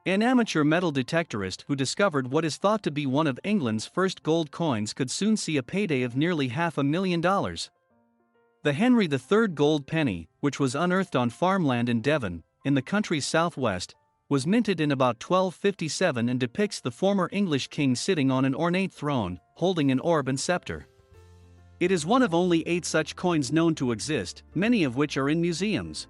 An amateur metal detectorist who discovered what is thought to be one of England's first gold coins could soon see a payday of nearly $500,000. The Henry III gold penny, which was unearthed on farmland in Devon, in the country's southwest, was minted in about 1257 and depicts the former English king sitting on an ornate throne, holding an orb and scepter. It is one of only 8 such coins known to exist, many of which are in museums.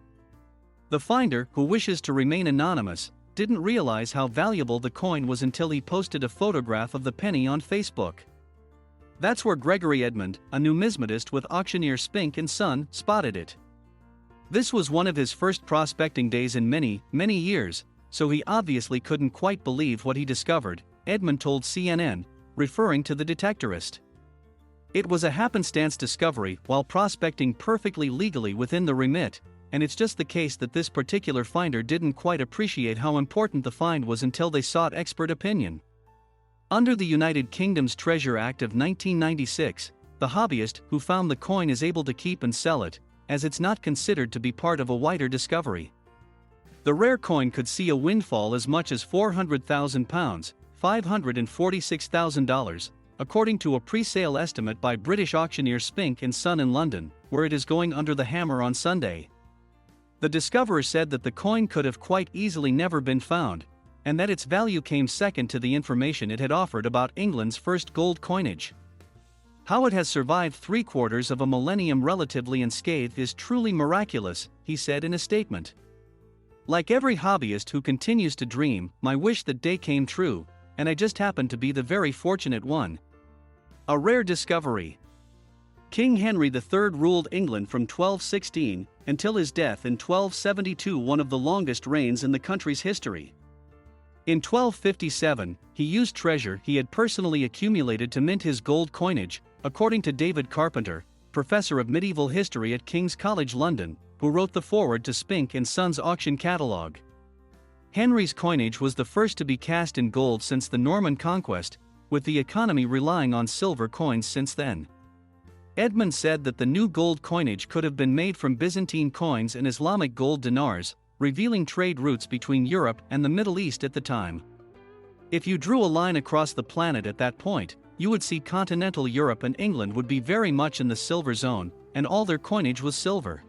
The finder, who wishes to remain anonymous, didn't realize how valuable the coin was until he posted a photograph of the penny on Facebook. That's where Gregory Edmund, a numismatist with auctioneer Spink and Son, spotted it. This was one of his first prospecting days in many, many years, so he obviously couldn't quite believe what he discovered, Edmund told CNN, referring to the detectorist. It was a happenstance discovery while prospecting perfectly legally within the remit, and it's just the case that this particular finder didn't quite appreciate how important the find was until they sought expert opinion. Under the United Kingdom's Treasure Act of 1996, the hobbyist who found the coin is able to keep and sell it, as it's not considered to be part of a wider discovery. The rare coin could see a windfall as much as £400,000, $546,000, according to a pre-sale estimate by British auctioneer Spink and Son in London, where it is going under the hammer on Sunday. The discoverer said that the coin could have quite easily never been found, and that its value came second to the information it had offered about England's first gold coinage. How it has survived 3/4 of a millennium relatively unscathed is truly miraculous, he said in a statement. Like every hobbyist who continues to dream, my wish that day came true, and I just happened to be the very fortunate one. A rare discovery. King Henry III ruled England from 1216 until his death in 1272, one of the longest reigns in the country's history. In 1257, he used treasure he had personally accumulated to mint his gold coinage, according to David Carpenter, professor of medieval history at King's College London, who wrote the foreword to Spink and Son's auction catalogue. Henry's coinage was the first to be cast in gold since the Norman conquest, with the economy relying on silver coins since then. Edmund said that the new gold coinage could have been made from Byzantine coins and Islamic gold dinars, revealing trade routes between Europe and the Middle East at the time. If you drew a line across the planet at that point, you would see continental Europe and England would be very much in the silver zone, and all their coinage was silver.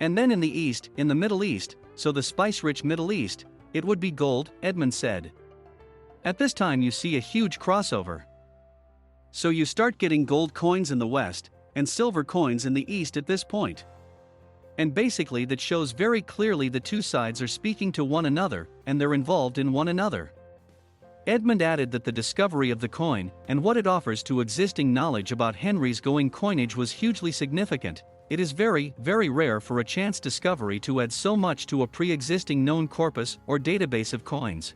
And then in the East, in the Middle East, so the spice-rich Middle East, it would be gold, Edmund said. At this time you see a huge crossover. So you start getting gold coins in the West, and silver coins in the East at this point. And basically that shows very clearly the two sides are speaking to one another, and they're involved in one another. Edmund added that the discovery of the coin, and what it offers to existing knowledge about Henry's going coinage was hugely significant. It is very, very rare for a chance discovery to add so much to a pre-existing known corpus or database of coins.